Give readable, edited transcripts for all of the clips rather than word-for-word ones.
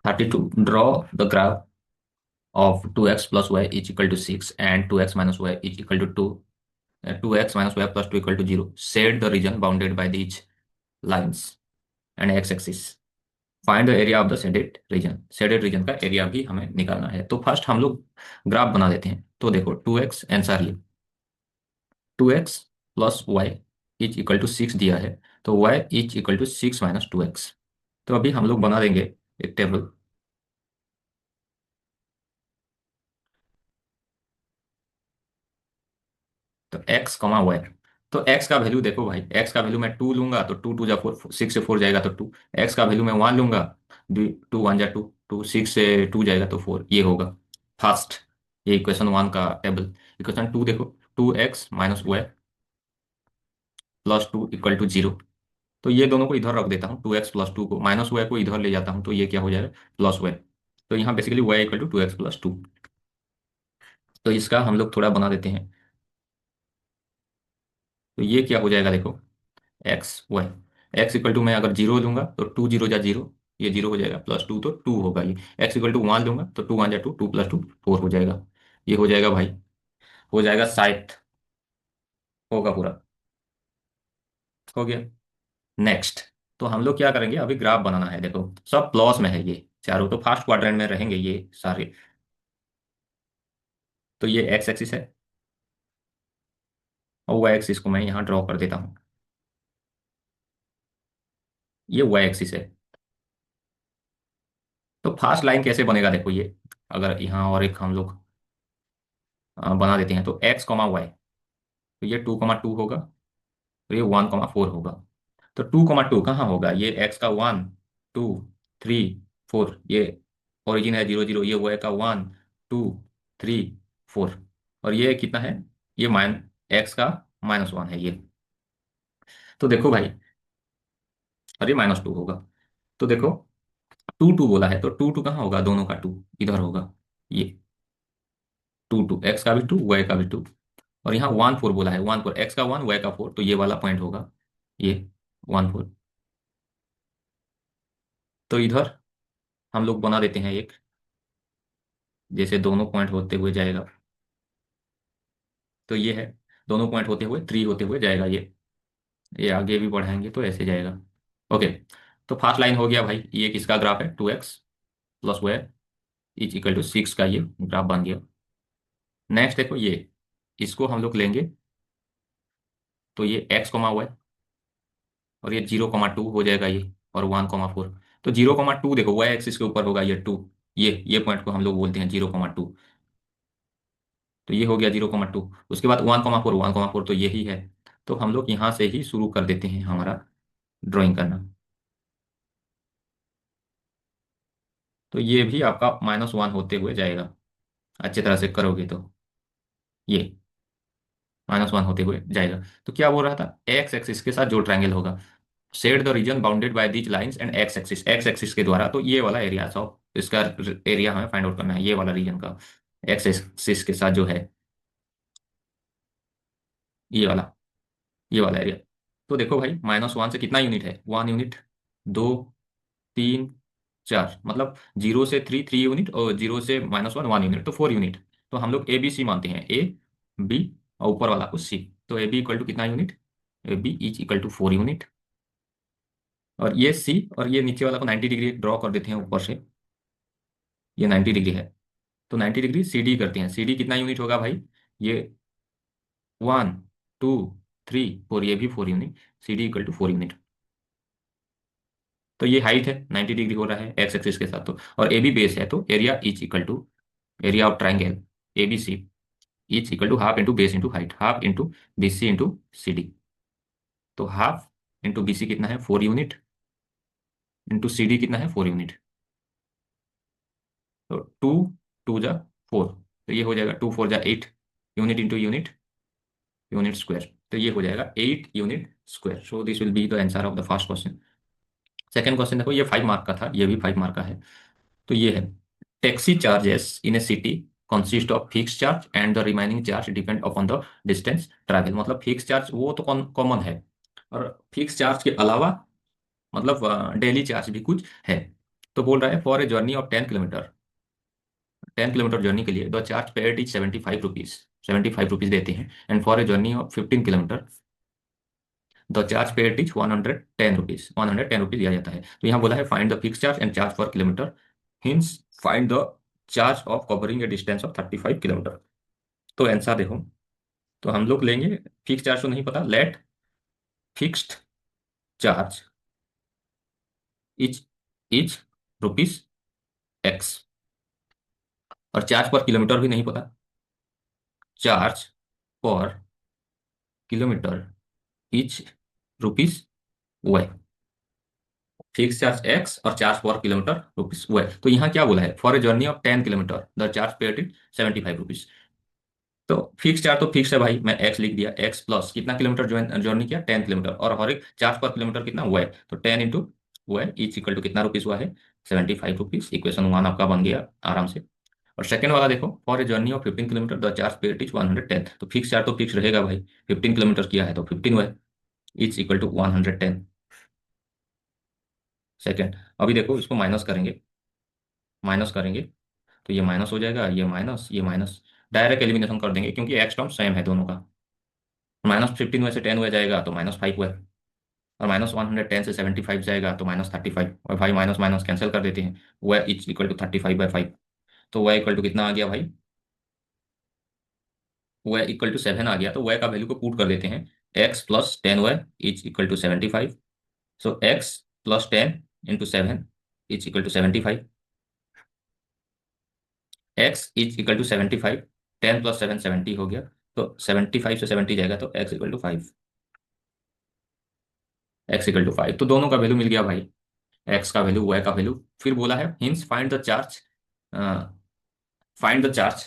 32. Draw the graph of 2x plus y is equal to 6 and 2x minus y is equal to 2. 2x minus y plus 2 equal to 0. Shade the region bounded by these lines and x-axis. Find the area of the shaded region. Shaded region का area भी हमें निकालना है। तो first हम लोग graph बना देते हैं। तो देखो 2x आंसर लिए 2x plus Y is equal to 6 दिया है। तो y is equal to 6 minus 2x। तो अभी हम लोग बना देंगे एक टेबल। तो x कमा वाई। तो x का वैल्यू देखो भाई, x का वैल्यू मैं 2 लूंगा तो 2 2 जा 4, 6 से 4 जाएगा तो 2। x का वैल्यू मैं 1 लूंगा, 2 1 जा 2, 2 6 से 2 जाएगा तो 4। ये होगा फर्स्ट, ये इक्वेशन 1 का टेबल। इक्वेशन 2 देखो, 2x minus Y plus 2 equal to 0। तो ये दोनों को इधर रख देता हूँ, 2x प्लस 2 को माइनस वाई को इधर ले जाता हूँ तो ये क्या हो जाएगा, प्लस वाई। तो यहाँ basically y equal to 2x plus 2। तो इसका हम लोग थोड़ा बना देते हैं। तो ये क्या हो जाएगा देखो, X Y. X equal to मैं अगर 0 लूंगा तो 2 0 जा 0, ये 0 हो जाएगा, प्लस 2 तो 2 होगा। ये एक्स इक्वल टू 1 लूंगा तो 2 1 जा 2, 2 प्लस 2 4 हो जाएगा। ये हो जाएगा भाई, हो जाएगा 60। होगा पूरा, हो गया। नेक्स्ट, तो हम लोग क्या करेंगे, अभी ग्राफ बनाना है। देखो सब प्लस में है, ये चारों तो फर्स्ट क्वाड्रेंट में रहेंगे ये सारे। तो ये एक्स एक्सिस है और वाई एक्सिस को मैं यहाँ ड्रॉ कर देता हूँ। ये वाई एक्सिस है। तो फास्ट लाइन कैसे बनेगा देखो, ये अगर यहाँ और एक हम लोग बना देते हैं तो एक्स कॉमा वाई, तो ये 2 2 होगा, तो ये 1 4 होगा। तो 2 2 कहाँ होगा, ये एक्स का 1 2 3 4, ये ओरिजिन है 0 0, ये वाई का 1 2 3 4, और ये कितना है, ये एक्स का -1 है ये। तो देखो भाई, अरे -2 होगा। तो देखो 2 2 बोला है तो 2 2 कहाँ होगा, दोनों का 2 इधर होगा। ये 2 2 एक्स का भी 2 वाई का भी 2। और यहाँ 1 4 बोला है, 1 4 एक्स का 1 वाई का 4, तो ये वाला पॉइंट होगा ये 1 4। तो इधर हम लोग बना देते हैं एक, जैसे दोनों पॉइंट होते हुए जाएगा। तो ये है, दोनों पॉइंट होते हुए 3 होते हुए जाएगा ये आगे भी बढ़ाएंगे तो ऐसे जाएगा। ओके। तो फर्स्ट लाइन हो गया भाई, ये किसका ग्राफ है, 2x plus Y is equal to 6 का ये ग्राफ बन गया। नेक्स्ट देखो ये, इसको हम लोग लेंगे तो ये x, y, और ये 0 2 हो जाएगा ये, और 1 4। तो 0 2 देखो वाई एक्सिस के ऊपर होगा ये 2। ये पॉइंट को हम लोग बोलते हैं 0 2। तो ये हो गया 0 2। उसके बाद 1 4, 1 4 तो यही है। तो हम लोग यहाँ से ही शुरू कर देते हैं हमारा ड्राइंग करना। तो ये भी आपका -1 होते हुए जाएगा, अच्छी तरह से करोगे तो ये -1 होते हुए जाएगा। तो क्या बोल रहा था, एक्स एक्सिस के साथ जो ट्रायंगल होगा, shade the region bounded by these lines and X axis के द्वारा। तो ये वाला एरिया ऑफ इसका एरिया हमें फाइंड आउट करना है, ये वाला रीजन का एक्स एक्सिस के साथ जो है, ये वाला, ये वाला एरिया। तो देखो भाई, -1 से कितना यूनिट है, 1 यूनिट, 2 3 4, मतलब 0 से 3 3 यूनिट, और 0 से -1 1 यूनिट, तो 4 यूनिट। तो हम लोग ए बी सी मानते हैं, ए बी और ऊपर वाला को सी। तो ए बी इक्वल टू कितना unit, A B is equal to 4 unit. और ये सी, और ये नीचे वाला को 90 डिग्री ड्रॉ कर देते हैं ऊपर से, ये 90 डिग्री है। तो 90 डिग्री सी डी करते हैं, सी डी कितना यूनिट होगा भाई, ये 1 2 3 4, ये भी 4 unit, C D equal to 4 unit. तो ये हाइट है, 90 डिग्री हो रहा है एक्स एक्सिस के साथ। तो और ए बी बेस है, तो area is equal to area of triangle A B C is equal to half into base into height, half into B C into C D. तो हाफ इंटू बी सी कितना है, 4 unit, into C D कितना है, 4 unit. तो 2 2 जा 4, तो ये हो जाएगा 2 4 जा 8, unit into unit, unit square. तो ये हो जाएगा 8 unit square. So this will be the answer of the first question. Second question देखो, ये 5 मार्क का था, ये भी 5 मार्क का है। तो ये है, taxi charges in A city consist of fix charge and the remaining charge depend upon the distance travel. मतलब फिक्स चार्ज वो तो कॉमन है, और फिक्स चार्ज के अलावा मतलब डेली चार्ज भी कुछ है। तो बोल रहा है for a journey of 10 kilometre, 10 kilometre journey के लिए the charge paid is 75 rupees, 75 rupees देते हैं। And for a journey of 15 kilometre the charge paid is 110 rupees, 110 rupees दिया जाता है। तो यहाँ बोला है find the fix charge and charge per kilometre, hence find the charge of covering a distance of 35 kilometre. तो आंसर देखो, तो हम लोग लेंगे, फिक्स चार्ज तो नहीं पता, let fixed charge is is rupees X, और चार्ज पर किलोमीटर भी नहीं पता, charge per kilometre is rupees Y, fix charge X और charge per kilometre rupees Y. तो यहाँ क्या बोला है, for a journey of 10 kilometre the charge paid is 75 rupees. तो फिक्स चार्ज तो फिक्स है भाई, मैं एक्स लिख दिया, एक्स प्लस कितना किलोमीटर जर्नी किया, 10 किलोमीटर, और हर एक चार्ज पर किलोमीटर कितना हुआ है, तो 10 इंटू हुआ है इज इक्वल टू कितना रुपीज हुआ है, 75 रुपीज। इक्वेशन 1 आपका बन गया आराम से। और सेकंड वाला देखो, for a journey of 15 kilometre the charge paid is 110। तो फिक्स चार्ज तो फिक्स रहेगा भाई, 15 किलोमीटर किया है तो 15 हुआ है, इज इक्वल टू 110। सेकेंड, अभी देखो इसको माइनस करेंगे, माइनस करेंगे तो ये माइनस हो जाएगा, ये माइनस, ये माइनस, डायरेक्ट एलिमिनेशन कर देंगे क्योंकि एक्स टर्म सेम है दोनों का। -15 में से 10 हुआ जाएगा तो -5 हुआ, और -110 से 75 जाएगा तो -35, और भाई माइनस माइनस कैंसिल कर देते हैं, वह इज इक्वल टू 35/5। तो वह इक्वल टू कितना आ गया भाई, वह इक्वल टू 7 आ गया। तो वह का वैल्यू को पुट कर देते हैं, x + 10 वह is equal to 75। So x + 10 × 7 is equal to 75, x is equal to 75, 10 + 7 70 हो गया, तो 75 से 70 जाएगा तो x equal to 5, x equal to 5। तो दोनों का वैल्यू मिल गया भाई, x का वैल्यू, y का वैल्यू। फिर बोला है hints find the charge, find the charge,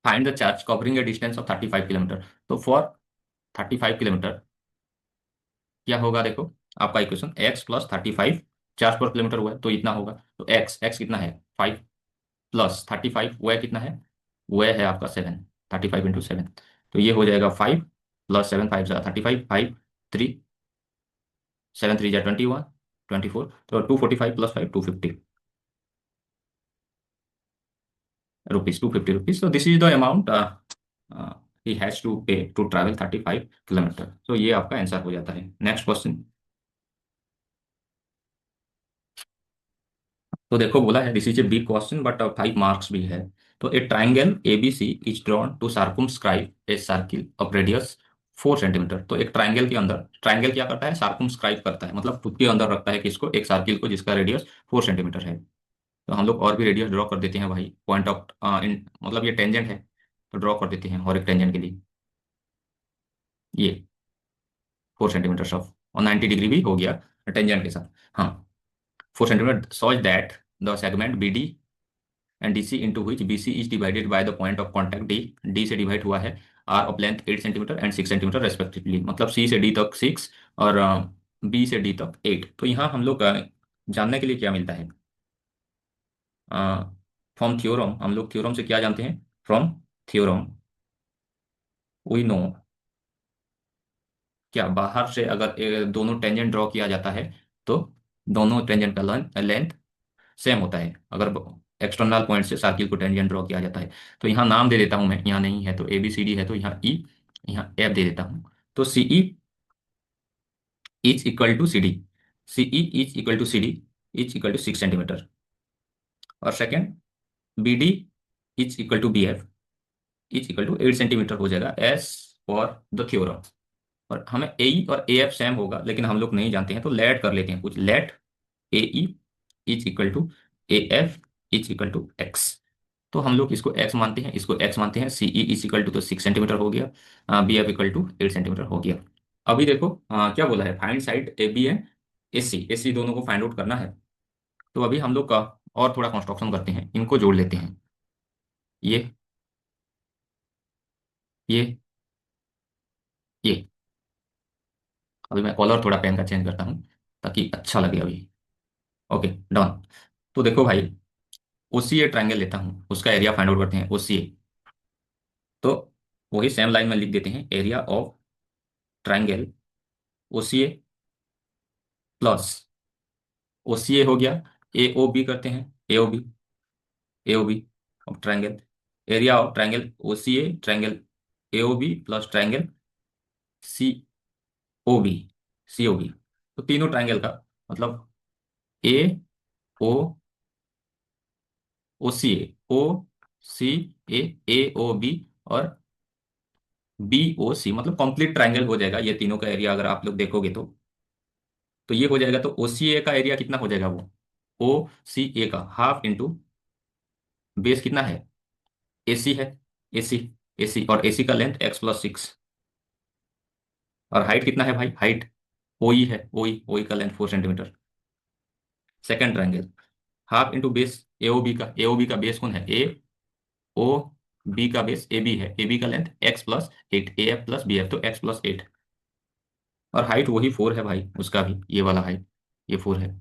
find the charge covering a distance of 35 kilometre. तो फॉर 35 किलोमीटर क्या होगा देखो, आपका equation x + 35, charge per kilometre हुआ है तो इतना होगा, तो x कितना है 5, प्लस 35 वह कितना है, वह है आपका 7, 35 × 7, तो ये हो जाएगा 5 + 7, 5 × 35, 5 3 7 3 जा 21, 24, तो 245 + 5 250 रुपीज, 250 रुपीज। तो this is the amount he has to pay to travel 35 kilometre. तो ये आपका आंसर हो जाता है। Next question. तो देखो बोला है this is a big question but 5 marks भी है। तो a triangle A B C is drawn to circumscribe a circle of radius 4 centimetre. तो एक ट्राइंगल के अंदर, ट्राइंगल क्या करता है, सार्कुमस्क्राइब करता है, मतलब खुद के अंदर रखता है किसको, एक सर्किल को जिसका रेडियस 4 सेंटीमीटर है। तो हम लोग और भी रेडियस ड्रॉ कर देते हैं भाई, पॉइंट ऑफ मतलब ये टेंजेंट है तो ड्रॉ कर देते हैं और एक टेंजेंट के लिए, ये 4 सेंटीमीटर ऑफ, और 90 डिग्री भी हो गया टेंजेंट के साथ। हाँ, 4 centimetre such that the segment B D and D C into which B C is divided by the point of contact D, D से डिवाइड हुआ है, are of length 8 centimetre and 6 centimetre respectively, मतलब C से D तक 6 और B से D तक 8। तो यहाँ हम लोग जानने के लिए क्या मिलता है, फ्रॉम थ्योरम, हम लोग थ्योरम से क्या जानते हैं, फ्रॉम थ्योरम वी नो, क्या बाहर से अगर दोनों टेंजेंट ड्रॉ किया जाता है तो दोनों टेंजेंट का लेंथ सेम होता है, अगर एक्सटर्नल पॉइंट से सर्किल को टेंजेंट ड्रॉ किया जाता है। तो यहाँ नाम दे देता हूँ मैं, यहाँ नहीं है तो ए बी सी डी है तो यहाँ ई, यहाँ एफ दे देता हूँ। तो C E is equal to C D, C E is equal to C D is equal to 6 centimetre, और second B D is equal to B F is equal to 8 centimetre हो जाएगा as for the theorem. और हमें ए ई और A F same होगा लेकिन हम लोग नहीं जानते हैं, तो लेट कर लेते हैं कुछ, let A E is equal to A F is equal to X. तो हम लोग इसको x मानते हैं, इसको x मानते हैं, C E is equal to तो 6 सेंटीमीटर हो गया, B F equal to 8 centimetre हो गया। अभी देखो क्या बोला है, find side A B and A C दोनों को फाइंड आउट करना है। तो अभी हम लोग का और थोड़ा कंस्ट्रक्शन करते हैं, इनको जोड़ लेते हैं, ये ये ये। अभी मैं कलर थोड़ा पेन का चेंज करता हूँ ताकि अच्छा लगे अभी। Okay, done. तो देखो भाई, ओ सी ए ट्राइंगल लेता हूँ, उसका एरिया फाइंड आउट करते हैं, ओ सी ए। तो वही सेम लाइन में लिख देते हैं, area of triangle OCA plus, OCA हो गया, ए ओ बी करते हैं, A O B, A O B of triangle, area of triangle OCA triangle A O B plus triangle C O B, C O B. तो तीनों triangle का मतलब ए ओ, ओ सी ए, ओ सी ए O B और B O सी, मतलब complete triangle हो जाएगा ये तीनों का एरिया अगर आप लोग देखोगे तो ये हो जाएगा। तो ओ सी ए का एरिया कितना हो जाएगा, वो ओ सी ए का हाफ इंटू बेस कितना है, ए सी है, ए सी, ए सी और ए सी का लेंथ x+6, और हाइट कितना है भाई, हाइट ओई है, ओई, ओई का length 4 centimetre. Second triangle half into base A O B का बेस कौन है, ए ओ बी का बेस ए बी है, ए बी का length x+8, A F plus B F, तो x+8, और हाइट वही 4 है भाई उसका भी, ये वाला हाइट ये 4 है,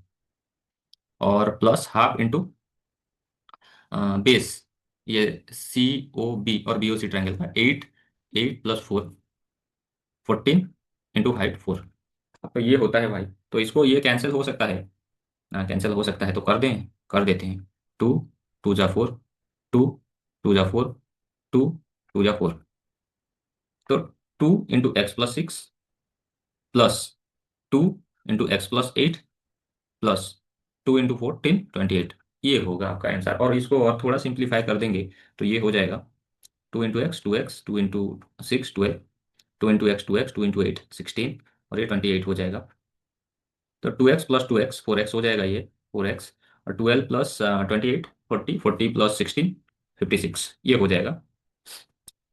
और प्लस हाफ इंटू बेस, ये सी ओ बी और बी ओ सी ट्राइंगल का 8, 8 + 4, 14 इंटू हाइट 4। तो ये होता है भाई, तो इसको ये कैंसिल हो सकता है, कैंसिल हो सकता है तो कर दें, कर देते हैं। 2 2 जा 4, 2 2 जा 4, 2 2 जा 4, तो 2 × x+6 प्लस 2 × x+8 प्लस 2 × 4 28, ये होगा आपका आंसर। और इसको और थोड़ा सिंप्लीफाई कर देंगे तो ये हो जाएगा 2 × x 2x, 2 × 6 12, 2 × x 2x, 2 × 8 16, और ये 28 हो जाएगा। तो 2x + 2x 4x हो जाएगा ये, 4x, और 12 प्लस 28 40, 40 प्लस 16 56, ये हो जाएगा।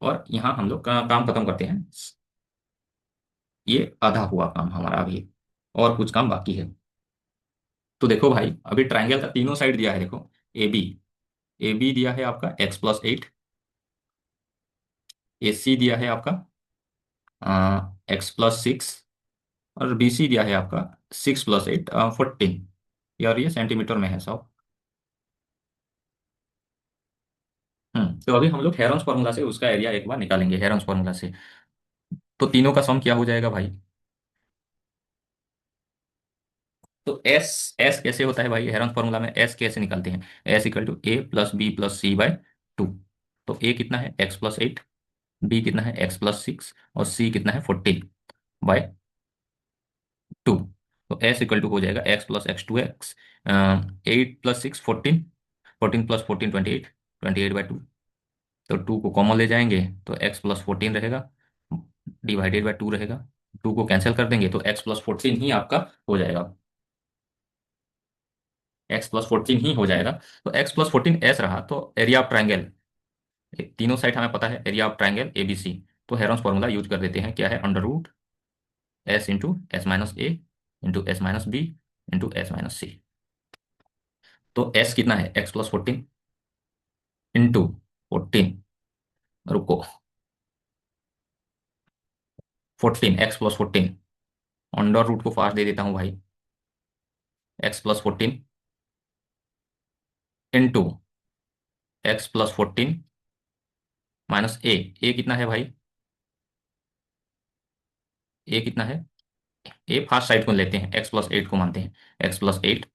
और यहाँ हम लोग का काम खत्म करते हैं, ये आधा हुआ काम हमारा अभी, और कुछ काम बाकी है। तो देखो भाई, अभी ट्राइंगल का तीनों साइड दिया है, देखो ए बी, ए बी दिया है आपका x+8, ए सी दिया है आपका x+6, और बी सी दिया है आपका 6 + 8 14, यार ये सेंटीमीटर में है सब। तो अभी हम लोग हेरॉन्स फार्मूला से उसका एरिया एक बार निकालेंगे, हेरॉन्स फार्मूला से। तो तीनों का सम क्या हो जाएगा भाई, तो एस, एस कैसे होता है भाई हेरॉन्स फार्मूला में, एस कैसे निकालते हैं, S = a + b + c/2। तो ए कितना है x+8, बी कितना है x+6, और सी कितना है 14/2। तो S = हो जाएगा x + x 2x, 8 + 6 14, 14 + 14 28, 28/2। तो 2 को कॉमन ले जाएंगे तो x+14 रहेगा, डिवाइडेड बाय 2 रहेगा, 2 को कैंसिल कर देंगे तो x+14 ही आपका हो जाएगा, x+14 ही हो जाएगा। तो x+14 एस रहा, तो एरिया ऑफ ट्राइंगल, तीनों साइड हमें पता है area of triangle A B C, तो हेरॉन्स फॉर्मूला यूज कर देते हैं, क्या है, √S × S - A × S - B × S - C। तो s कितना है x+14 इंटू 14, रुको, 14, x+14, अंडर रूट को फास्ट दे देता हूँ भाई, x+14 इंटू x+14 माइनस ए कितना है भाई, ए कितना है, ए फास्ट साइड को लेते हैं, x+8 को मानते हैं, x+8।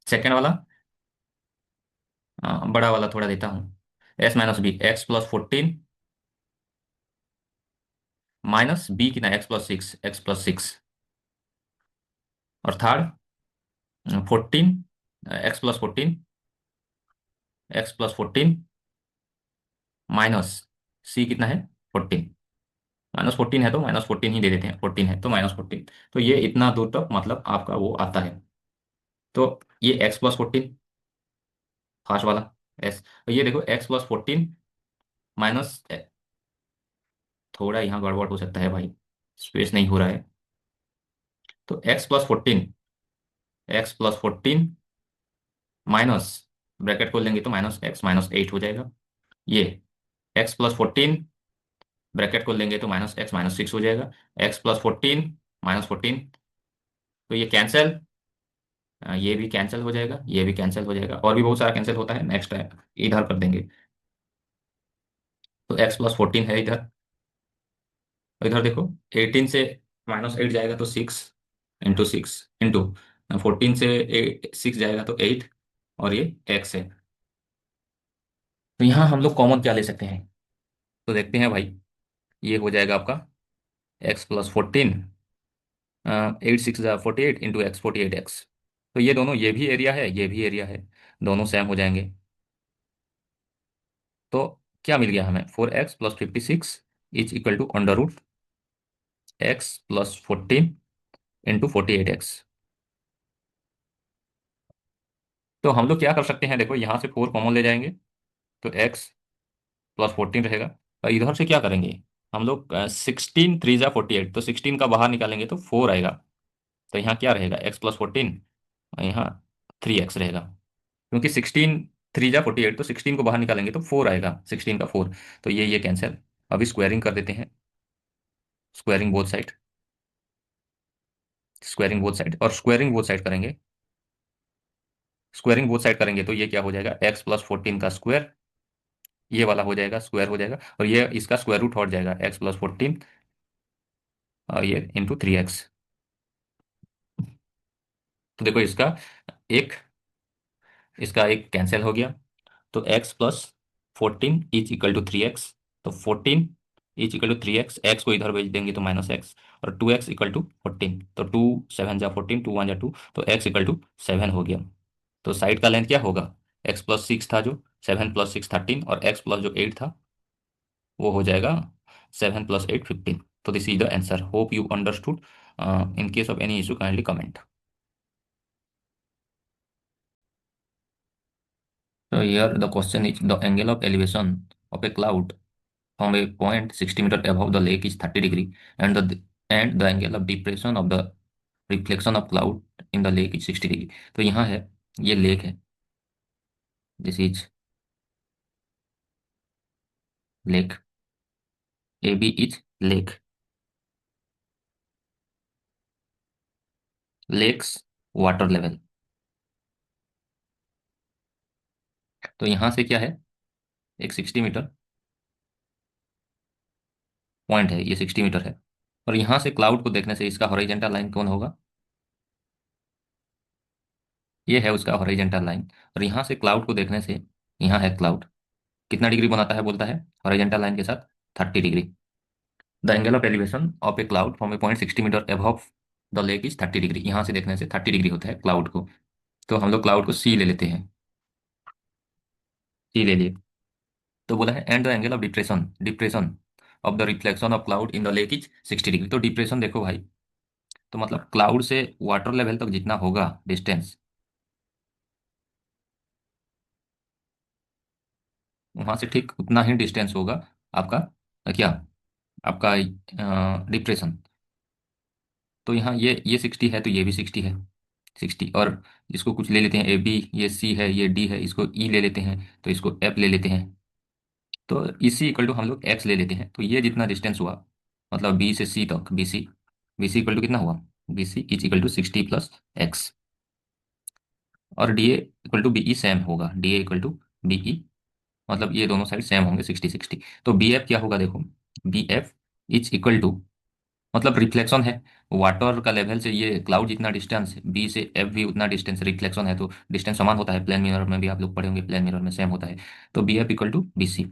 सेकेंड वाला, बड़ा वाला थोड़ा देता हूँ, S - B, x+14 minus B कितना, x+6, x+6, और थर्ड 14, x+14 माइनस सी कितना है 14, -14 है तो -14 ही दे देते हैं, 14 है तो -14। तो ये इतना दूर तक मतलब आपका वो आता है। तो ये x+14 फर्स्ट वाला एस, तो ये देखो x+14 माइनस, थोड़ा यहाँ गड़बड़ हो सकता है भाई, स्पेस नहीं हो रहा है, तो x+14 माइनस, ब्रैकेट खोल लेंगे तो -x - 8 हो जाएगा, ये x+14 ब्रैकेट खोल लेंगे तो -x - 6 हो जाएगा, x+14 -14, तो ये कैंसिल, ये भी कैंसिल हो जाएगा, ये भी कैंसिल हो जाएगा, और भी बहुत सारा कैंसिल होता है, नेक्स्ट टाइम इधर कर देंगे। तो x+14 है इधर। और इधर देखो, 18 से -8 जाएगा तो 6, इंटू 6 इंटू 14 से 6 जाएगा तो 8, और ये x है। तो यहाँ हम लोग कॉमन क्या ले सकते हैं? तो देखते हैं भाई, ये हो जाएगा आपका x+14, 8 6 48 इंटू एक्स 48x। तो ये दोनों, ये भी एरिया है, ये भी एरिया है, दोनों सेम हो जाएंगे। तो क्या मिल गया हमें? 4x+56 is equal to x+14 into 48x। तो हम लोग क्या कर सकते हैं, देखो यहाँ से 4 कॉमन ले जाएंगे, तो x+14 रहेगा। और इधर से क्या करेंगे हम लोग? 16 3 जा 48, तो 16 का बाहर निकालेंगे तो 4 आएगा। तो यहाँ क्या रहेगा? x+14, और यहाँ 3x रहेगा। क्योंकि 16 3 जा 48, तो 16 को बाहर निकालेंगे तो 4 आएगा, 16 का 4। तो ये कैंसिल। अभी स्क्वायरिंग कर देते हैं, squaring both side, squaring both side, और स्क्वायरिंग बोथ साइड करेंगे, स्क्वायरिंग बोथ साइड करेंगे तो ये क्या हो जाएगा? x+14 का स्क्वायर, ये वाला हो जाएगा, स्क्वायर हो जाएगा, और ये इसका स्क्वायर रूट हट जाएगा, x+14, और ये इंटू 3x। तो देखो एक इसका एक कैंसिल हो गया। तो x+14 is equal to 3x। तो 14 is equal to 3x, x को इधर भेज देंगे तो -x, और 2x इक्वल टू 14। तो 2 7 जा 14, 2 1 जा 2, तो x इक्वल टू 7 हो गया। तो साइड का लेंथ क्या होगा? x+6 था जो, 7 + 6 13, और x प्लस जो 8 था वो हो जाएगा 7 + 8 15। तो this is the answer. Hope you understood. In case of any issue kindly comment. So here the question is the angle of elevation of a cloud from a point 60 meter above the lake is 30 degree, and the angle of depression of the reflection of cloud in the lake is 60 degree। तो यहाँ है, ये lake है, this is lake, A B is lake, lake's water level. तो यहाँ से क्या है? एक 60 मीटर पॉइंट है, ये 60 मीटर है। और यहाँ से क्लाउड को देखने से इसका हॉरिजॉन्टल लाइन कौन होगा? ये है उसका हॉरिजॉन्टल लाइन। और यहाँ से क्लाउड को देखने से, यहाँ है क्लाउड, कितना डिग्री बनाता है बोलता है हॉरिजॉन्टल लाइन के साथ? 30 degree. The angle of elevation of a cloud from a point 60 metre above the lake is 30 degree. यहाँ से देखने से 30 डिग्री होता है क्लाउड को। तो हम लोग क्लाउड को सी ले लेते हैं, सी ले लिए। तो बोला है and the angle of depression, depression of the reflection of cloud in the lake is 60 degree. तो डिप्रेशन देखो भाई, तो मतलब क्लाउड से वाटर लेवल तक जितना होगा डिस्टेंस, वहां से ठीक उतना ही डिस्टेंस होगा आपका, क्या, आपका डिप्रेशन। तो यहाँ ये 60 है, तो ये भी 60 है, 60। और इसको कुछ ले लेते हैं, ए बी, ये सी है, ये डी है, इसको ई ले लेते हैं, तो इसको एफ ले लेते हैं। तो इसी इक्वल टू हम लोग एक्स ले लेते हैं। तो ये जितना डिस्टेंस हुआ, मतलब बी से सी तक, B C, B C equal to कितना हुआ? B C is equal to 60 + x। और D A equal to B E same होगा, D A equal to B E, मतलब ये दोनों साइड सेम होंगे, 60 60। तो बी एफ क्या होगा देखो, B F is equal to, मतलब रिफ्लेक्शन है वाटर का लेवल से, ये क्लाउड जितना डिस्टेंस बी से एफ भी उतना डिस्टेंस रिफ्लेक्शन है, तो डिस्टेंस समान होता है। प्लेन मिरर में भी आप लोग पढ़े होंगे, प्लेन मिरर में सेम होता है। तो B F equal to B C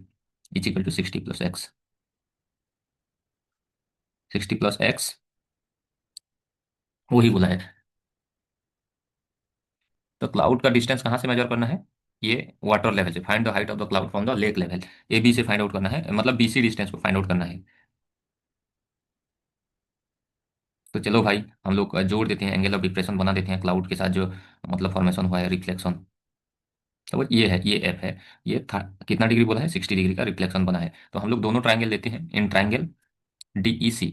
is equal to 60 + x, 60 + x, वही बोला है। तो क्लाउड का डिस्टेंस कहाँ से मेजर करना है? ये वाटर लेवल से, find the height of the cloud from the lake level, A B से फाइंड आउट करना है, मतलब बी सी डिस्टेंस को फाइंड आउट करना है। तो चलो भाई, हम लोग जोड़ देते हैं, एंगल ऑफ डिप्रेशन बना देते हैं क्लाउड के साथ, जो मतलब फॉर्मेशन हुआ है रिफ्लेक्शन। तो ये है, ये एफ है, ये था, कितना डिग्री बोला है? 60 डिग्री का रिफ्लेक्शन बना है। तो हम लोग दोनों ट्राइंगल लेते हैं, in triangle D E C,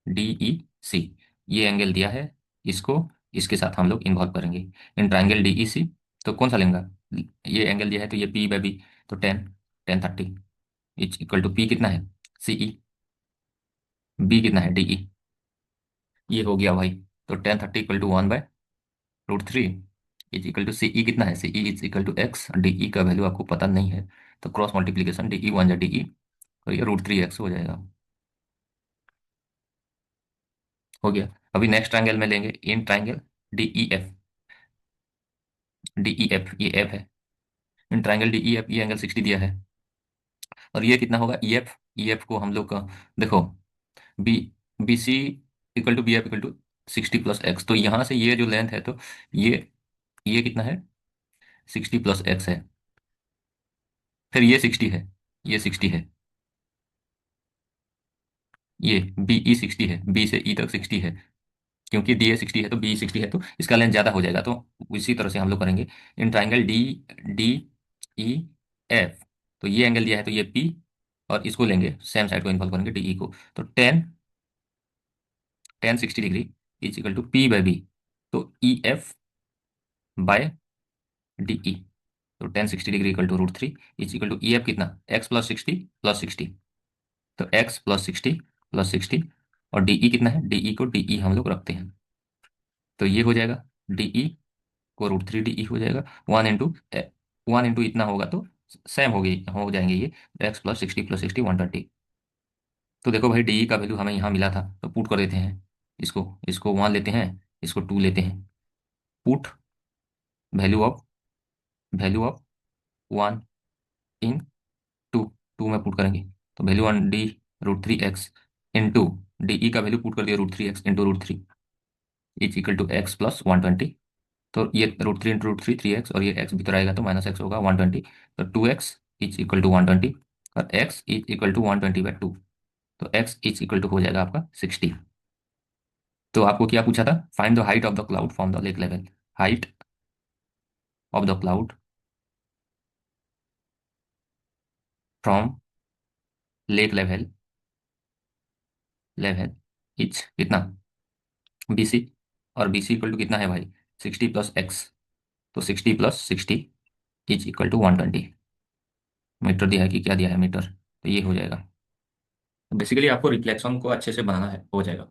D E C, ये एंगल दिया है, इसको इसके साथ हम लोग इन्वॉल्व करेंगे, इन ट्राइंगल डी ई सी। तो कौन सा लेंगे? ये एंगल दिया है, तो ये पी बाई बी, तो 10 10 30 इज इक्वल टू पी कितना है? सी ई, बी कितना है? D E. ये हो गया भाई। तो 10 30 equal to 1/√3 is equal to C E, कितना है? C E is equal to x, D E का वैल्यू आपको पता नहीं है, तो क्रॉस मल्टीप्लीकेशन डी ई 1 जा डी ई, और ये √3x हो जाएगा। हो गया। अभी नेक्स्ट ट्रायंगल में लेंगे in triangle D E F. D E F ये एफ है। In triangle D E F ये एंगल 60 दिया है। और ये कितना होगा ई एफ को हम लोग का देखो, B B C equal to B F equal to 60 + x। तो यहाँ से ये जो लेंथ है तो ये ये कितना है, 60 + x है। फिर ये 60 है, ये 60 है, ये बी ई 60 है, बी से ई तक 60 है। क्योंकि डी ए 60 है तो बी 60 है, तो इसका लेंथ ज़्यादा हो जाएगा। तो इसी तरह से हम लोग करेंगे इन triangle D D E F. तो ये एंगल दिया है तो ये पी, और इसको लेंगे सेम साइड को इन्वॉल्व करेंगे डी ई को। तो tan 60 degree is equal to P by B. तो E F by D E. तो tan 60 degree equal to √3 is equal to E F कितना, x + 60 + 60। तो x + 60 + 60, और डी ई कितना है, डी ई को डी ई हम लोग रखते हैं। तो ये हो जाएगा डी ई को √3 डी ई हो जाएगा। 1 इंटू इतना होगा तो सेम हो जाएंगे ये। x + 60 + 60 120। तो देखो भाई डी ई का वैल्यू हमें यहाँ मिला था, तो पुट कर देते हैं। इसको इसको 1 लेते हैं, इसको 2 लेते हैं। Put value of value of 1 in 2, 2 में पुट करेंगे। तो value 1 D √3x into D E का वैल्यू पुट कर दिया √3x into √3 is equal to x + 120। तो ये √3 इंटू √3 3x, और ये x भीतर आएगा तो -x होगा 120। तो 2x इज इक्वल टू 120, और x इज इक्वल टू 120/2। तो x इज इक्वल टू हो जाएगा आपका 60। तो आपको क्या पूछा था, find the height of the cloud from the lake level. Height of the cloud from lake level level is कितना, बी सी। और बी सी इक्वल टू कितना है भाई, 60 + x। तो 60 + 60 इज इक्वल टू 120। मीटर दिया है कि क्या दिया है, मीटर। तो ये हो जाएगा। बेसिकली आपको रिफ्लेक्शन को अच्छे से बनाना है, हो जाएगा।